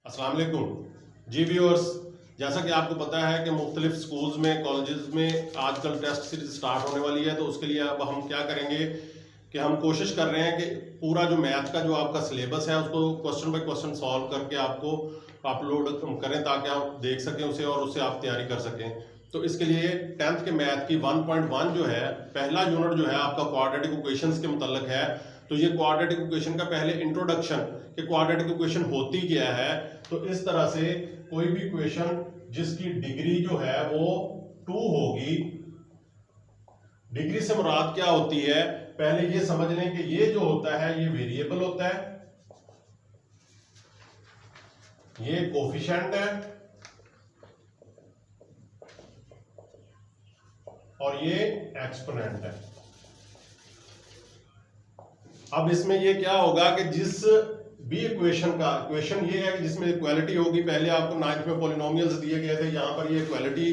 अस्सलाम वालेकुम जी व्यूअर्स। जैसा कि आपको पता है कि मुख्तलिफ स्कूल्स में कॉलेजेस में आजकल टेस्ट सीरीज स्टार्ट होने वाली है, तो उसके लिए अब हम क्या करेंगे कि हम कोशिश कर रहे हैं कि पूरा जो मैथ का जो आपका सिलेबस है उसको क्वेश्चन बाय क्वेश्चन सॉल्व करके आपको अपलोड करें ताकि आप देख सकें उसे और उससे आप तैयारी कर सकें। तो इसके लिए 10th के मैथ की 1.1 जो है पहला यूनिट जो है आपका क्वाड्रेटिक इक्वेशंस के मुतल्लिक है। तो ये क्वाड्रेटिक इक्वेशन का पहले इंट्रोडक्शन कि क्वाड्रेटिक इक्वेशन होती क्या है। तो इस तरह से कोई भी इक्वेशन जिसकी डिग्री जो है वो 2 होगी, डिग्री से मुराद क्या होती है, पहले ये समझ लें कि ये जो होता है ये वेरिएबल होता है, ये कोफिशिएंट है और ये एक्सपोनेंट है। अब इसमें ये क्या होगा कि जिस भी इक्वेशन ये है कि जिसमें इक्वालिटी होगी, पहले आपको 9th में पॉलिनोमियल्स दिए गए थे, यहां पर ये इक्वालिटी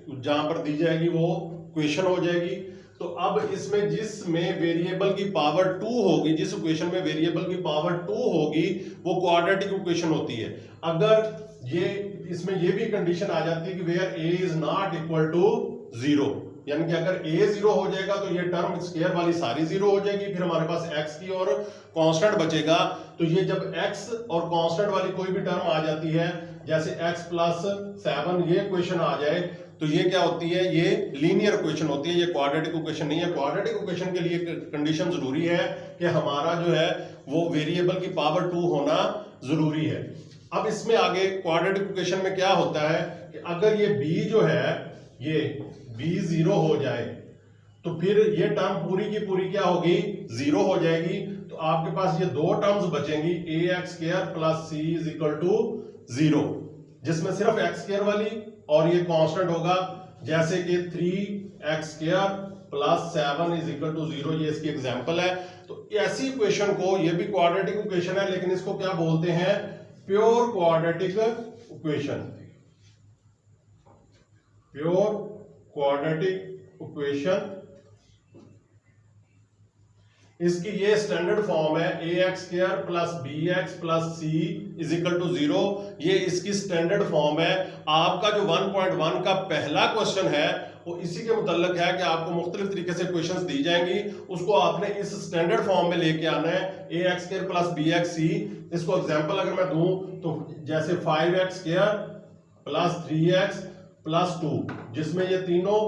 जहां पर दी जाएगी वो इक्वेशन हो जाएगी। तो अब इसमें जिसमें वेरिएबल की पावर 2 होगी, जिस इक्वेशन में वेरिएबल की पावर 2 होगी वो क्वाड्रेटिक इक्वेशन होती है। अगर ये इसमें ये भी कंडीशन आ जाती है कि where a is not equal to 0, यानी कि अगर a 0 हो जाएगा तो ये टर्म स्क्वायर वाली सारी 0 हो जाएगी, फिर हमारे पास x की और कांस्टेंट बचेगा। तो ये जब x और कांस्टेंट वाली कोई भी टर्म आ जाती है, जैसे x प्लस 7 ये इक्वेशन आ जाए, तो ये क्या होती है, ये लीनियर इक्वेशन होती है, ये क्वाड्रेटिक इक्वेशन नहीं है। क्वाड्रेटिक इक्वेशन के लिए कंडीशन जरूरी है कि हमारा जो है वो वेरिएबल की पावर 2 होना जरूरी है। अब इसमें आगे क्वाड्रेटिक इक्वेशन में क्या होता है कि अगर ये b जो है ये b 0 हो जाए तो फिर ये टर्म पूरी की पूरी क्या होगी, 0 हो जाएगी। तो आपके पास ये दो टर्म्स बचेंगी, ax² plus c is equal to 0, जिसमें सिर्फ x² वाली और ये कांस्टेंट होगा, जैसे कि 3x² plus 7 is equal to 0, ये इसकी एग्जांपल है। तो ऐसी इक्वेशन को, ये भी क्वाड्रेटिक इक्वेशन है लेकिन इसको क्या बोलते हैं, pure quadratic equation. Pure quadratic equation, इसकी ये स्टैंडर्ड फॉर्म है ax² plus bx plus c is equal to 0, ये इसकी स्टैंडर्ड फॉर्म है। आपका जो 1.1 का पहला क्वेश्चन है वो इसी के मुतल्लिक है कि आपको मुख्तलिफ तरीके से क्वेश्चंस दी जाएंगी, उसको आपने इस स्टैंडर्ड फॉर्म में लेके आना है, ax² प्लस bx c। इसको एग्जांपल अगर मैं दूं तो जैसे 5x² प्लस 3x प्लस 2, जिसमें ये तीनों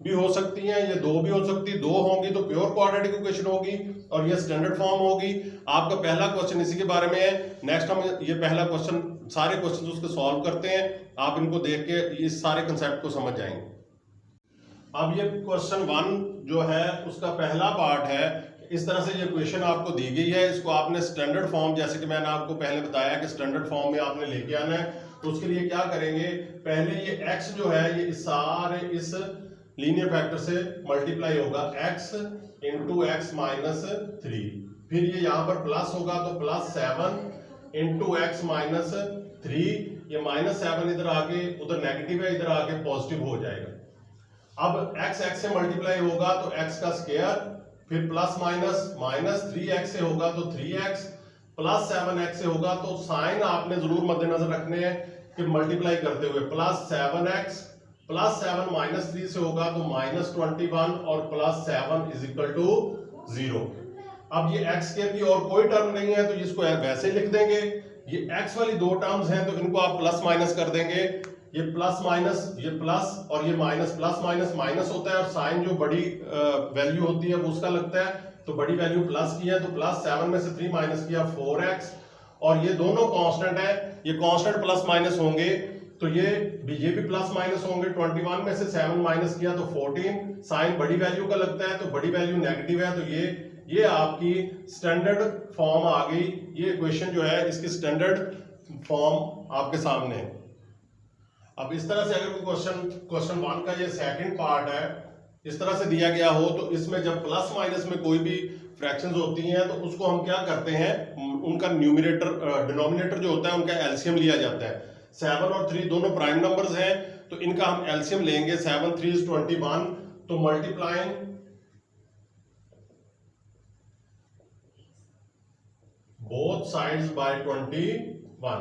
भी हो सकती हैं, ये दो भी हो सकती है, दो होंगी तो प्योर क्वाड्रेटिक इक्वेशन होगी और ये स्टैंडर्ड फॉर्म होगी। आपका पहला क्वेश्चन इसी के बारे में है। नेक्स्ट हम ये पहला क्वेश्चन, सारे क्वेश्चन उसके सॉल्व करते हैं, आप इनको देख के इस सारे कंसेप्ट को समझ जाएंगे। अब ये क्वेश्चन 1 जो है उसका पहला पार्ट है, इस तरह से ये क्वेश्चन आपको दी गई है, इसको आपने स्टैंडर्ड फॉर्म, जैसे कि मैंने आपको पहले बताया कि स्टैंडर्ड फॉर्म में आपने लेके आना है। तो उसके लिए क्या करेंगे, पहले ये x जो है ये सारे इस लीनियर फैक्टर से मल्टीप्लाई होगा, x इंटू x माइनस 3, फिर ये यहां पर प्लस होगा तो प्लस 7 इंटू x माइनस 3, ये माइनस 7 इधर आके उधर नेगेटिव है, इधर आके पॉजिटिव हो जाएगा। अब x से मल्टीप्लाई होगा तो x का स्क्वायर, फिर प्लस माइनस, माइनस 3x से होगा तो 3x, प्लस 7x से होगा तो साइन आपने जरूर मद्देनजर रखने हैं कि मल्टीप्लाई करते हुए प्लस 7x प्लस 7 माइनस 3 से होगा तो माइनस 21 और प्लस 7 इज इक्वल टू 0। अब ये x के भी और कोई टर्म नहीं है तो इसको वैसे लिख देंगे। ये x वाली दो टर्म्स हैं तो इनको आप प्लस माइनस कर देंगे, ये प्लस माइनस, ये प्लस और ये माइनस, प्लस माइनस माइनस होता है और साइन जो बड़ी वैल्यू होती है वो उसका लगता है, तो बड़ी वैल्यू प्लस की है तो प्लस 7 में से 3 माइनस किया 4x, और ये दोनों कांस्टेंट है, ये कांस्टेंट प्लस माइनस होंगे तो ये भी प्लस माइनस होंगे। 21 में से 7 माइनस किया तो 14, साइन बड़ी वैल्यू का लगता है तो बड़ी वैल्यू नेगेटिव है, तो ये आपकी स्टैंडर्ड फॉर्म आ गई। ये इक्वेशन जो है इसकी स्टैंडर्ड फॉर्म आपके सामने है। अब इस तरह से अगर क्वेश्चन 1 का ये सेकंड पार्ट है इस तरह से दिया गया हो, तो इसमें जब प्लस माइनस में कोई भी फ्रैक्शंस होती हैं तो उसको हम क्या करते हैं, उनका न्यूमरेटर डिनोमिनेटर जो होता है उनका एलसीएम लिया जाता है। 7 और 3 दोनों प्राइम नंबर्स हैं तो इनका हम एलसीएम लेंगे, 7 3 is 21, तो मल्टीप्लाइंग बोथ साइड्स बाय 21,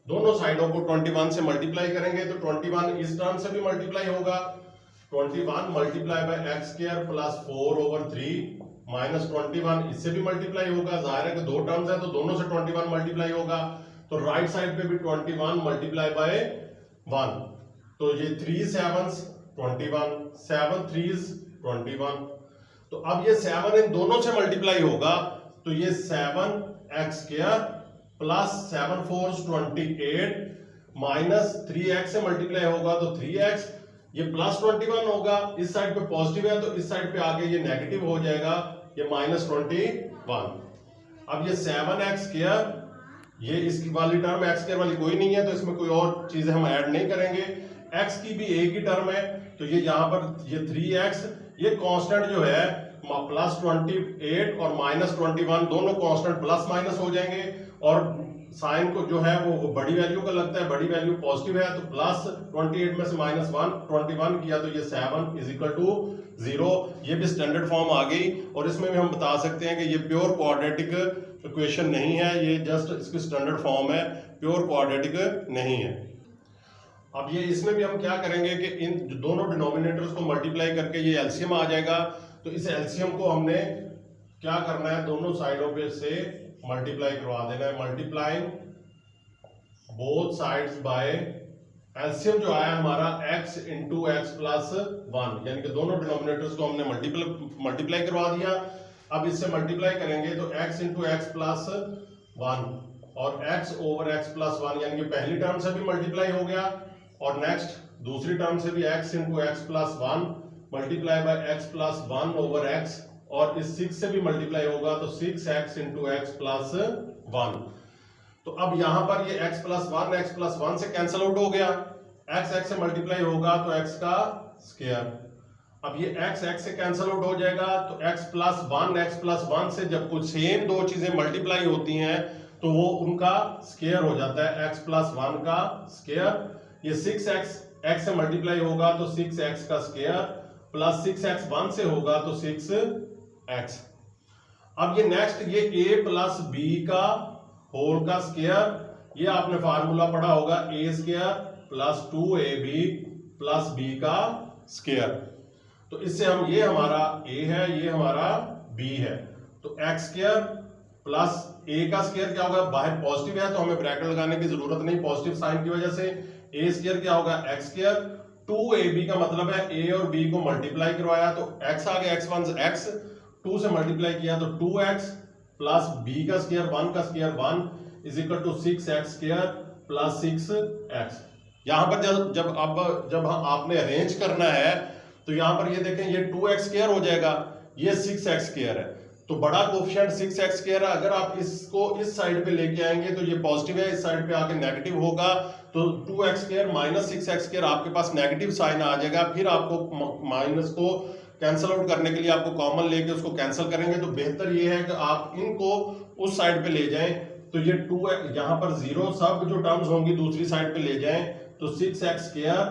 दोनों साइडों को 21 से मल्टीप्लाई करेंगे तो 21 इस टर्म से भी मल्टीप्लाई होगा, 21 multiply by x square plus 4/3 minus 21 इससे भी मल्टीप्लाई होगा। जाहिर है कि दो टर्म्स है तो दोनों से 21 मल्टीप्लाई होगा, तो राइट साइड पे भी 21 मल्टीप्लाई बाय 1, तो ये 3 7s 21, 7 3s 21। तो अब ये 7 इन दोनों से मल्टीप्लाई होगा तो ये 7x square plus 7 4s 28 minus 3x से मल्टीप्लाई होगा तो 3x, ये प्लस 21 होगा, इस साइड पे पॉजिटिव है तो इस साइड पे आके ये नेगेटिव हो जाएगा, ये माइनस 21। अब ये 7x स्क्वायर, ये इसकी वाली टर्म x स्क्वायर वाली कोई नहीं है तो इसमें कोई और चीजें हम ऐड नहीं करेंगे, x की भी एक ही टर्म है तो ये यहाँ पर ये 3x, ये कांस्टेंट जो है प्लस 28 और माइनस 21 दोनों कांस्टेंट प्लस माइनस हो जाएंगे, और साइन को जो है वो बड़ी वैल्यू का लगता है, बड़ी वैल्यू पॉजिटिव है तो प्लस 28 में से माइनस 21 किया तो ये 7 इज इक्वल टू 0। ये भी स्टैंडर्ड फॉर्म आ गई, और इसमें भी हम बता सकते हैं कि ये प्योर क्वाड्रेटिक इक्वेशन नहीं है, ये जस्ट इसकी स्टैंडर्ड फॉर्म है, प्योर क्वाड्रेटिक नहीं है। अब ये इसमें भी हम क्या करेंगे कि इन दोनों डिनोमिनेटर्स को मल्टीप्लाई करके ये एलसीएम आ जाएगा, तो इस एलसीएम को हमने क्या करना है, दोनों साइडों पे से मल्टीप्लाई करवा देना है, multiplying both sides by LCM जो आया हमारा x इंटू एक्स प्लस 1, यानी कि दोनों डिनोमिनेटर्स को हमने मल्टीप्लाई करवा दिया। अब इससे मल्टीप्लाई करेंगे तो x इंटू एक्स प्लस 1 और x ओवर x प्लस 1, यानी कि पहली टर्म से भी मल्टीप्लाई हो गया, और नेक्स्ट दूसरी टर्म से भी x into x plus 1 multiply by x plus 1 over x, और इस 6 से भी मल्टीप्लाई होगा तो 6x इंटू एक्स प्लस 1। तो अब यहां पर ये x प्लस 1 से कैंसिल आउट हो गया, x से मल्टीप्लाई होगा तो x का स्क्वायर, अब ये x से कैंसिल आउट हो जाएगा तो x प्लस 1 से जब कुछ सेम दो चीजें मल्टीप्लाई होती हैं तो वो उनका स्क्वायर हो जाता है, x प्लस 1 का स्क्वायर, ये 6x से मल्टीप्लाई होगा तो 6x का स्क्वायर प्लस 6x 1 से होगा तो 6x। अब ये नेक्स्ट ये a प्लस b का होल का स्क्वायर, ये आपने फार्मूला पढ़ा होगा a square plus 2ab plus b का स्क्वायर, तो इससे हम ये हमारा a है, ये हमारा b है, तो x स्क्वायर प्लस a का स्क्वायर क्या होगा, बाहर पॉजिटिव है तो हमें ब्रैकेट लगाने की जरूरत नहीं पॉजिटिव साइन की वजह से, a स्क्वायर क्या होगा x स्क्वायर, 2ab का मतलब है a और b को मल्टीप्लाई करवाया तो x आ गया, x1 x, 2 से मल्टीप्लाई किया तो 2x प्लस b का स्क्वायर 1 का square 1 is equal to 6x square plus 6x। यहां पर जब आपने अरेंज करना है तो यहां पर ये देखें ये 2x स्क्वायर हो जाएगा, ये 6x स्क्वायर है, तो बड़ा कोफिशिएंट 6x स्क्वायर है, अगर आप इसको इस साइड पे लेके आएंगे तो ये पॉजिटिव है, इस साइड पे आके नेगेटिव होगा तो 2x square minus 6x square आपके पास नेगेटिव साइन आ जाएगा, फिर आपको माइनस को कैंसिल आउट करने के लिए आपको कॉमन लेके उसको कैंसिल करेंगे, तो बेहतर ये है कि आप इनको उस साइड पे ले जाएं, तो ये 2 यहाँ पर 0 सब जो टर्म्स होंगी दूसरी साइड पे ले जाएं तो 6x स्क्वायर,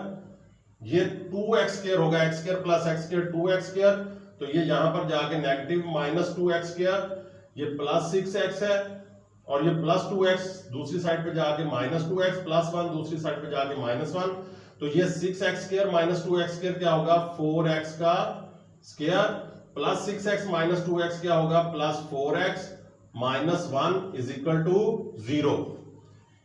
ये 2x स्क्वायर होगा, x square plus x square 2x square, तो ये यहाँ पर जाके नेगेटिव माइनस 2x स्क्वायर, ये प्लस 6x है, और ये प्लस 2x दूसरी साइड पे जाके माइनस 2x प्लस 1 दूसरी साइड पे जाके माइनस 1, तो ये 6x square minus 2x square क्या होगा 4x का square plus 6x minus 2x क्या होगा plus 4x minus 1 is equal to 0।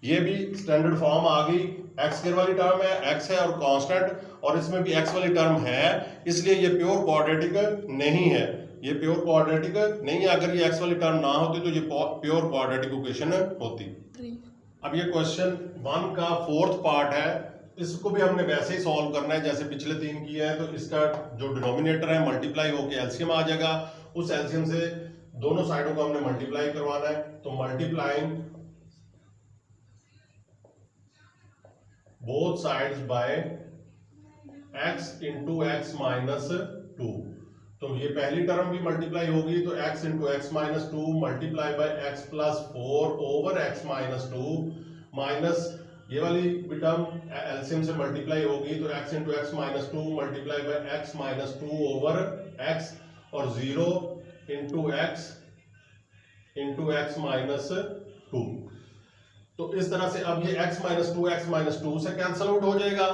ये भी स्टैंडर्ड फॉर्म आ गई, x स्क्वायर वाली टर्म है, x है और कांस्टेंट, और इसमें भी x वाली टर्म है, इसलिए ये प्योर क्वाड्रेटिक नहीं है, ये प्योर क्वाड्रेटिक नहीं है। अगर ये x वाली टर्म ना होती तो ये प्योर क्वाड्रेटिक इक्वेशन होती। अब ये क्वेश्चन 1 का 4th पार्ट है, इसको भी हमने वैसे ही सॉल्व करना है जैसे पिछले 3 किए हैं, तो इसका जो डिनोमिनेटर है मल्टीप्लाई होके एलसीएम आ जाएगा, उस एलसीएम से दोनों साइडों को हमने मल्टीप्लाई करवाना है, तो multiplying both sides by x into x minus 2, तो ये पहली टर्म भी मल्टीप्लाई होगी तो x into x minus 2 multiply by x plus 4 over x minus 2 minus ये वाली भी टर्म एलसीएम से मल्टीप्लाई होगी तो x into x minus 2 multiply by x minus 2 over x, और 0 इंटू एक्स माइनस 2। तो इस तरह से अब ये x माइनस टू से कैंसल आउट हो जाएगा।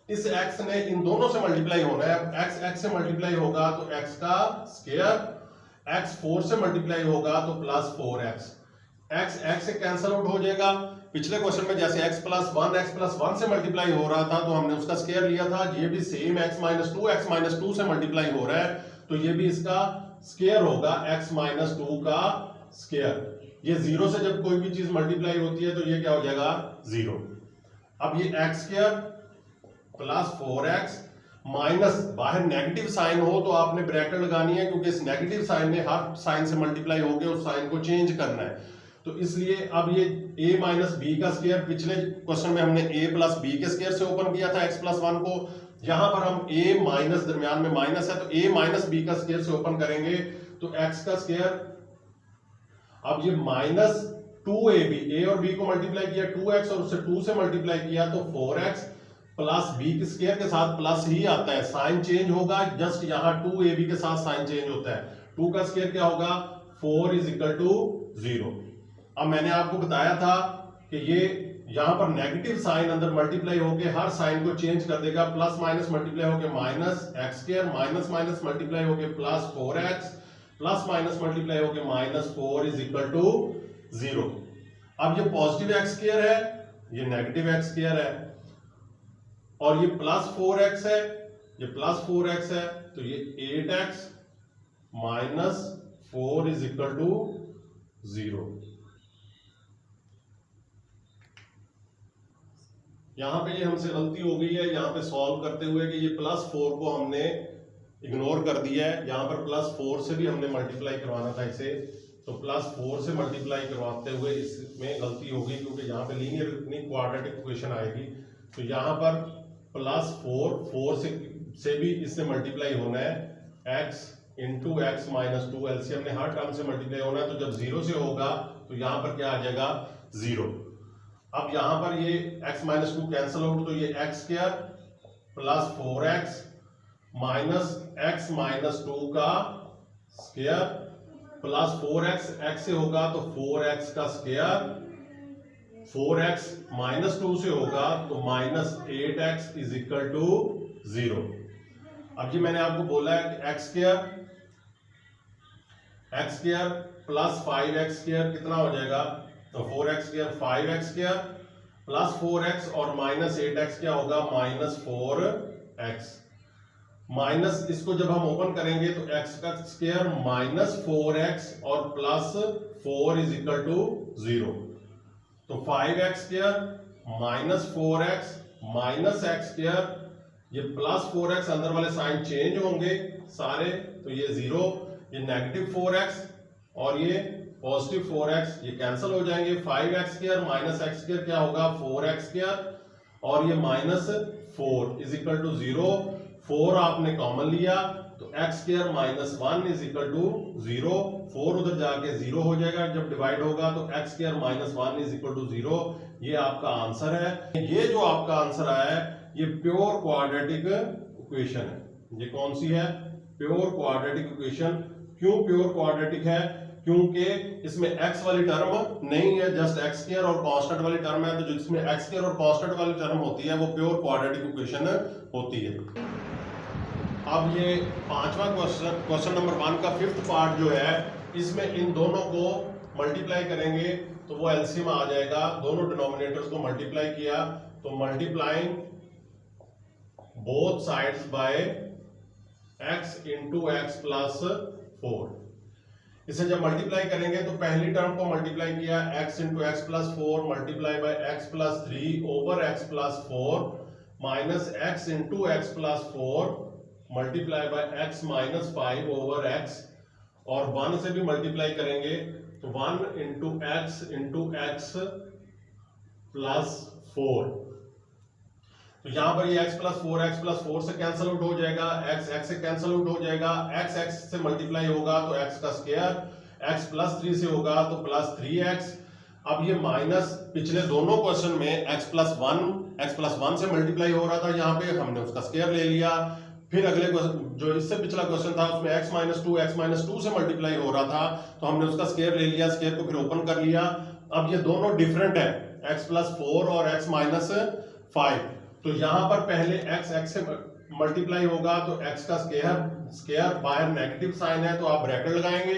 इस x ने इन दोनों से मल्टीप्लाई होना है, x से मल्टीप्लाई होगा तो x का स्क्वायर, x 4 से मल्टीप्लाई होगा तो प्लस 4x, x से कैंसल आउट हो जाएगा। पिछले क्वेश्चन में जैसे x प्लस वन से मल्टीप्लाई हो रहा था तो हमने उसका स्क्वायर लिया था, ये भी सेम x माइनस टू से मल्टीप्लाई हो रहा है तो ये भी इसका स्क्वायर होगा, x माइनस टू का स्क्वायर। ये जीरो से जब कोई भी चीज मल्टीप्लाई होती है तो ये क्या हो जाएगा, जीरो। अब ये x square plus 4x minus, बाहर नेगेटिव साइन हो तो आपने ब्रैकेट लगानी है क्योंकि इस नेगेटिव साइन ने हर साइन से मल्टीप्लाई होकर उस साइन को चेंज करना है, तो इसलिए अब ये a माइनस बी का स्क्वायर, पिछले क्वेश्चन में हमने a प्लस बी के स्क्वायर से ओपन किया था x प्लस वन को, यहां पर हम a माइनस, दरमियान में माइनस है तो a माइनस बी का स्क्वायर से ओपन करेंगे तो x का स्क्वायर, अब ये माइनस 2ab, a और b को मल्टीप्लाई किया 2x और उससे 2 से मल्टीप्लाई किया तो 4x प्लस b के स्क्वायर के साथ प्लस ही आता है, साइन चेंज होगा, जस्ट यहां 2ab के साथ साइन चेंज होता है, 2 का स्क्वायर क्या होगा 4 इज इक्वल टू 0। अब मैंने आपको बताया था कि ये यहां पर नेगेटिव साइन अंदर मल्टीप्लाई होके हर साइन को चेंज कर देगा, प्लस माइनस मल्टीप्लाई होके minus x square, minus minus multiply होके plus 4x, plus minus multiply होके माइनस 4 इज इक्वल टू 0। अब ये पॉजिटिव x स्क्वायर है, ये नेगेटिव x स्क्वायर है और ये प्लस 4x है, ये प्लस 4x है तो ये 8x minus 4 is equal to 0। यहां पे ये हमसे गलती हो गई है, यहां पे सॉल्व करते हुए कि ये प्लस 4 को हमने इग्नोर कर दिया है, यहां पर प्लस 4 से भी हमने मल्टीप्लाई करवाना था इसे, तो प्लस 4 से मल्टीप्लाई करवाते हुए इसमें गलती हो गई क्योंकि यहाँ पे लीनियर क्वाड्रेटिक इक्वेशन आएगी, तो यहाँ पर प्लस 4 से भी इससे मल्टीप्लाई होना है, x into x minus two, LCM ने हर टर्म से मल्टीप्लाई होना है, तो जब 0 से होगा तो यहाँ पर क्या आ जाएगा 0। अब यहाँ पर ये x minus two cancel out तो ये x square plus 4x minus x minus two का स्क्वायर प्लस 4x, x से होगा तो 4x का स्क्वायर, 4x माइनस 2 से होगा तो minus 8x is equal to 0। अब ये मैंने आपको बोला है कि x square plus 5x square कितना हो जाएगा, तो 4x square 5x square plus 4x और माइनस 8x क्या होगा माइनस 4x, माइनस इसको जब हम ओपन करेंगे तो x का स्क्वायर माइनस 4x और प्लस 4 इज इक्वल टू 0, तो 5x square minus 4x minus x square, ये प्लस 4x अंदर वाले साइन चेंज होंगे सारे, तो ये 0, ये नेगेटिव 4x और ये पॉजिटिव 4x, ये कैंसिल हो जाएंगे, 5x square minus x square क्या होगा 4x स्क्वायर और ये माइनस 4 इज इक्वल टू 0, 4 आपने कॉमन लिया तो x square minus 1 is equal to 0, 4 उधर जाके 0 हो जाएगा, जब डिवाइड होगा तो x square minus 1 is equal to 0, ये आपका आंसर है। ये जो आपका आंसर आया है ये प्योर क्वाड्रेटिक इक्वेशन है। ये कौन सी है, प्योर क्वाड्रेटिक इक्वेशन। क्यों प्योर क्वाड्रेटिक है, क्योंकि इसमें x वाली टर्म नहीं है, जस्ट x स्क्वायर और कांस्टेंट वाली टर्म है, तो जिसमें x स्क्वायर और कांस्टेंट वाली टर्म होती है वो प्योर क्वाड्रेटिक इक्वेशन होती है। अब ये पांचवा क्वेश्चन नंबर 1 का 5th पार्ट जो है, इसमें इन दोनों को मल्टीप्लाई करेंगे तो वो एलसीएम आ जाएगा, दोनों डिनोमिनेटर्स को मल्टीप्लाई किया तो multiplying both sides by x into x plus 4, इसे जब मल्टीप्लाई करेंगे तो पहली टर्म को मल्टीप्लाई किया x into x plus 4 multiply by x plus 3 over x plus 4 minus x into x plus 4 multiply by x minus 5 over x, और 1 से भी मल्टीप्लाई करेंगे तो 1 इंटू एक्स प्लस 4, तो यहां पर ये x प्लस 4 से कैंसिल आउट हो जाएगा, x से कैंसिल आउट हो जाएगा, x से मल्टीप्लाई होगा तो x का स्क्वायर, x प्लस 3 से होगा तो प्लस 3x। अब ये माइनस, पिछले दोनों क्वेश्चन में x प्लस 1 से मल्टीप्लाई हो रहा था, यहाँ पे हमने उसका स्क्वायर ले लिया, फिर अगले जो इससे पिछला क्वेश्चन था उसमें x माइनस टू से मल्टीप्लाई हो रहा था तो हमने उसका स्क्वायर ले लिया, स्क्वायर को फिर ओपन कर लिया। अब ये दोनों डिफरेंट है, x प्लस 4 और x माइनस 5। तो यहां पर पहले x से मल्टीप्लाई होगा तो x का स्क्वायर बाहर नेगेटिव साइन है तो आप ब्रैकेट लगाएंगे।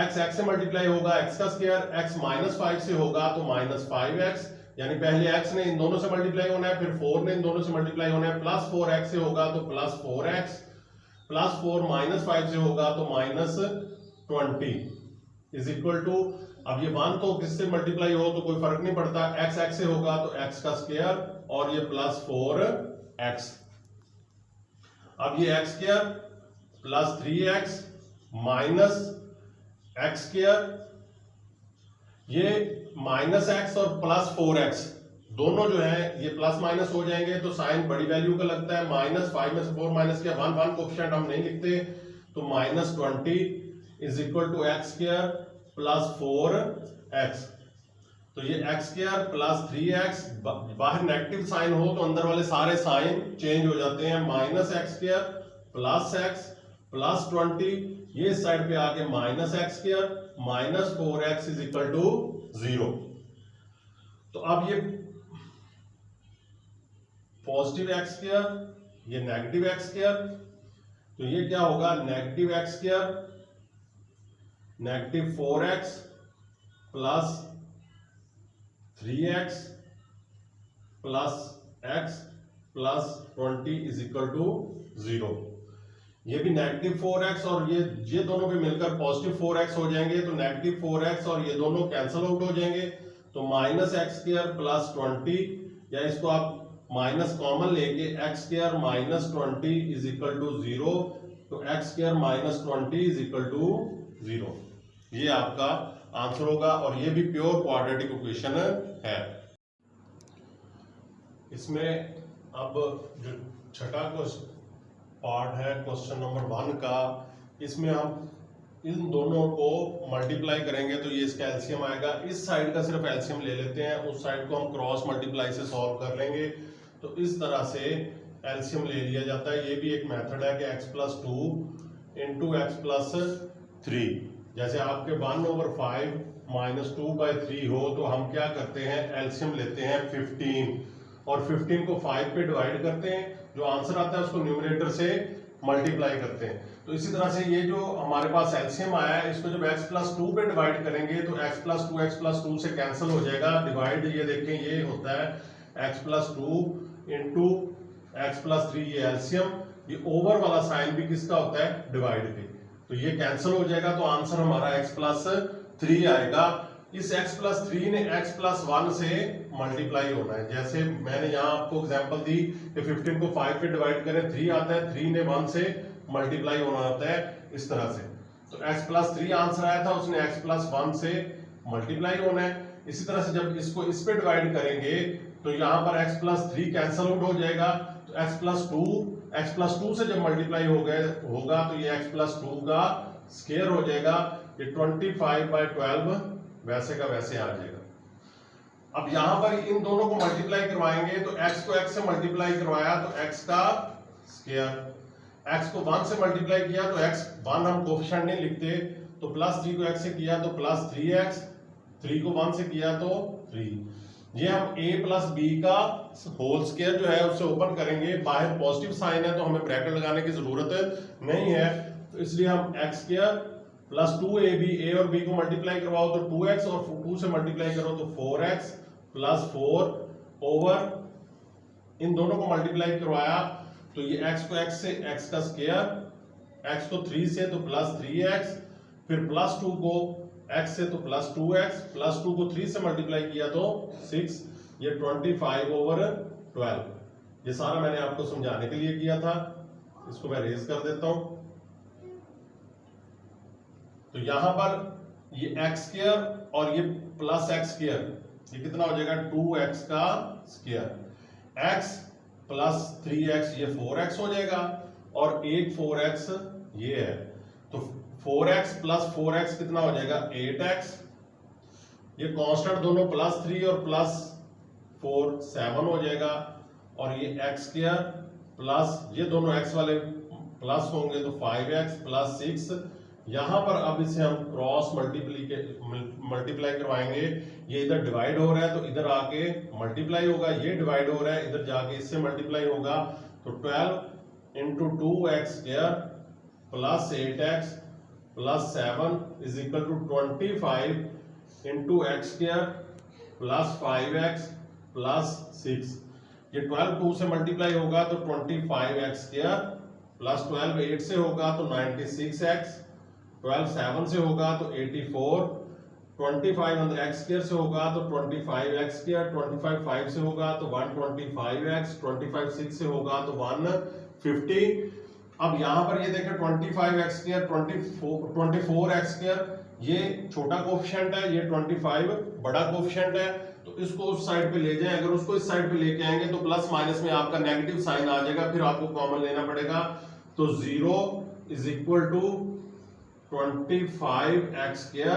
x से मल्टीप्लाई होगा x का स्क्वायर, x माइनस 5 से होगा तो माइनस 5x, यानी पहले x ने इन दोनों से मल्टीप्लाई होना है, फिर 4 ने इन दोनों से मल्टीप्लाई होना है, प्लस 4x से होगा तो प्लस 4x, प्लस 4 माइनस 5 से होगा तो माइनस 20 इज इक्वल टू, अब ये 1 तो किससे मल्टीप्लाई हो तो कोई फर्क नहीं पड़ता, x से होगा तो x का स्क्वायर और ये प्लस 4x। अब ये x square plus 3x minus x square, ये माइनस x और प्लस 4x दोनों जो है ये प्लस माइनस हो जाएंगे तो साइन बड़ी वैल्यू का लगता है। माइनस 5 में से 4 माइनस किया, 1 कोएफिशिएंट हम नहीं लिखते, तो minus 20 is equal to x square plus 4x। तो ये x स्क्वायर प्लस 3x, बाहर नेगेटिव साइन हो तो अंदर वाले सारे साइन चेंज हो जाते हैं। Minus x square plus x plus 20, ये साइड पे आके minus x square minus 4x is equal to 0। तो अब ये पॉजिटिव x स्क्वायर, ये नेगेटिव x स्क्वायर, तो ये क्या होगा, negative x square negative 4x plus 3x plus x plus 20 is equal to 0। ये भी नेगेटिव 4x और ये दोनों भी मिलकर पॉजिटिव 4x हो जाएंगे, तो नेगेटिव 4x और ये दोनों कैंसिल आउट हो जाएंगे, तो माइनस x स्क्वायर प्लस 20, या इसको आप माइनस कॉमन लेके x square minus 20 is equal to 0, तो x square minus 20 is equal to 0। ये आपका आंसर होगा और ये भी प्योर क्वाड्रेटिक इक्वेशन है। इसमें अब जो छठा पार्ट है क्वेश्चन नंबर 1 का, इसमें हम इन दोनों को मल्टीप्लाई करेंगे तो ये इसका एलसीएम आएगा। इस साइड का सिर्फ एलसीएम ले लेते हैं, उस साइड को हम क्रॉस मल्टीप्लाई से सॉल्व कर लेंगे। तो इस तरह से एलसीएम ले लिया जाता है। ये भी एक मेथड है कि x plus 2 into x plus 3, जैसे आपके 1/5 माइनस 2/3 हो तो हम क्या करते हैं, एलसीएम लेते हैं 15 और 15 को 5 पे डिवाइड करते हैं, जो आंसर आता है उसको न्यूमरेटर से मल्टीप्लाई करते हैं। तो इसी तरह से ये जो हमारे पास एलसीएम आया है, इसको जब x प्लस 2 पे डिवाइड करेंगे तो x प्लस 2 से कैंसिल हो जाएगा। डिवाइड ये देखें ये होता है x plus 2 into x plus 3, ये एलसीएम, ये ओवर वाला साइन भी किसका होता है, डिवाइड के, तो ये कैंसिल हो जाएगा, तो आंसर हमारा x प्लस 3 आएगा। इस x प्लस 3 ने x प्लस 1 से मल्टीप्लाई होना है। जैसे मैंने यहाँ आपको एग्जांपल दी कि 15 को 5 पे डिवाइड करें 3 आता है, 3 ने 1 से मल्टीप्लाई होना होता है इस तरह से। तो x प्लस 3 आंसर आया था, उसने x प्लस 1 से मल्टीप्लाई होना है। इसी तरह से जब इसको इस पे डिवाइड करेंगे तो यहाँ पर x प्लस 3 कैंसिल आउट हो जाएगा, तो x प्लस 2 से जब मल्टीप्लाई होगा तो ये x प्लस 2 का स्क्वायर हो जाएगा, ये 25/12 वैसे का वैसे आ जाएगा। अब यहां पर इन दोनों को मल्टीप्लाई करवाएंगे तो x को x से मल्टीप्लाई करवाया तो x का स्क्वायर, x को 1 से मल्टीप्लाई किया तो x 1 हम कोएफिशिएंट नहीं लिखते, तो प्लस 3 को x से किया तो प्लस 3x, 3 को 1 से किया तो 3। ये हम a प्लस b का होल स्क्वायर जो है उससे ओपन करेंगे, बाहर पॉजिटिव साइन है तो हमें ब्रैकेट लगाने की जरूरत नहीं है, तो इसलिए हम x square plus 2ab, a और b को मल्टीप्लाई करवाओ तो 2x और 2 से मल्टीप्लाई करो तो 4x प्लस 4 ओवर इन दोनों को मल्टीप्लाई करवाया तो ये x को x से x का स्क्वायर, x को 3 से तो प्लस 3x, फिर प्लस 2 को x से तो प्लस 2x, प्लस 2 को 3 से मल्टीप्लाई किया तो 6, ये 25/12। ये सारा मैंने आपको समझाने के लिए किया था, इसको मैं रेज कर देता हूं। तो यहां पर ये x स्क्वायर और ये प्लस x स्क्वायर, ये कितना हो जाएगा 2x का स्क्वायर, x प्लस 3x ये 4x हो जाएगा और एक 4x ये है, तो 4x प्लस 4x कितना हो जाएगा 8x, ये कांस्टेंट दोनों प्लस 3 और प्लस 4 7 हो जाएगा, और ये x स्क्वायर प्लस ये दोनों x वाले प्लस होंगे तो 5x प्लस 6 यहाँ पर अब इसे हम क्रॉस मल्टीप्लाई करवाएंगे। ये इधर डिवाइड हो रहा है तो इधर आके मल्टीप्लाई होगा, ये डिवाइड हो रहा है इधर जाके इससे मल्टीप्लाई होगा। तो 12 into 2x² plus 8x plus 7 is equal to 25 into x² plus 5x plus 6। ये 12 2 से मल्टीप्लाई होगा तो 25x² प्लस 12 8 से होगा तो 96x, 12 7 से होगा तो 84, 25 अंदर x² से होगा तो 25x², 25 5 से होगा तो 125x, 25 6 से होगा तो 150। अब यहाँ पर ये देखें 25x², 24x², ये छोटा कोफिशिएंट है, ये 25 बड़ा कोफिशिएंट है, तो इसको उस साइड पे ले जाएं। अगर उसको इस साइड पे लेके आएंगे तो प्लस माइनस में आपका नेगेटिव साइन आ जाएगा, फिर आपको कॉमन लेना पड़ेगा। तो 0 is equal to 25x²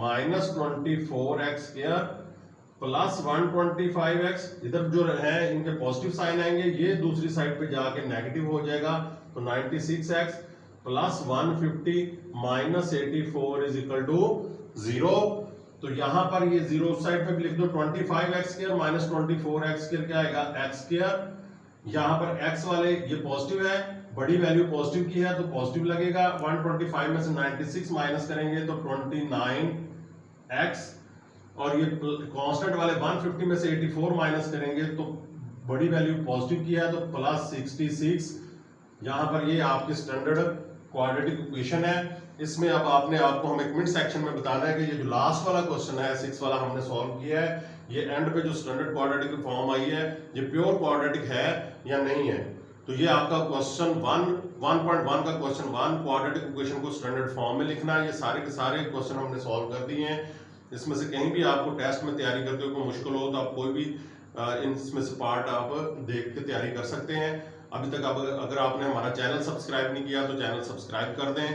minus 24x² plus 125x। इधर जो है इनके पॉजिटिव साइन आएंगे, ये दूसरी साइड पे जाके नेगेटिव हो जाएगा तो 96x plus 150 minus 84 is equal to 0। तो यहां पर ये 0 साइड पे भी लिख दो, 25x² माइनस 24x² क्या आएगा x²। यहां पर x वाले ये पॉजिटिव है, बड़ी वैल्यू पॉजिटिव की है तो पॉजिटिव लगेगा। 125 में से 96 माइनस करेंगे तो 29x, और ये कांस्टेंट वाले 150 में से 84 माइनस करेंगे तो बड़ी वैल्यू पॉजिटिव की है तो प्लस 66। यहाँ पर ये आपकी स्टैंडर्ड क्वाड्रेटिक इक्वेशन है। इसमें अब आपको हमें कमेंट सेक्शन में बताना है कि ये जो लास्ट वाला क्वेश्चन है 6 वाला हमने सॉल्व किया है, ये एंड पे जो स्टैंडर्ड क्वाड्रेटिक की फॉर्म आई है ये प्योर क्वाड्रेटिक है या नहीं है। तो ये आपका क्वेश्चन 1.1 का क्वेश्चन 1 क्वाड्रेटिक इक्वेशन को स्टैंडर्ड फॉर्म में लिखना है। ये सारे के सारे क्वेश्चन हमने सॉल्व कर दिए हैं। इसमें से कहीं भी आपको टेस्ट में तैयारी करते हुए कोई मुश्किल हो तो आप कोई भी इसमें से पार्ट आप देख के तैयारी कर सकते हैं। अभी तक अगर आपने हमारा चैनल सब्सक्राइब नहीं किया तो चैनल सब्सक्राइब कर दें,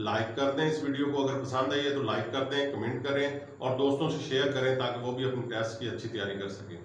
लाइक कर दें। इस वीडियो को अगर पसंद आई है तो लाइक कर दें, कमेंट करें और दोस्तों से शेयर करें ताकि वो भी अपनी टेस्ट की अच्छी तैयारी कर सकें।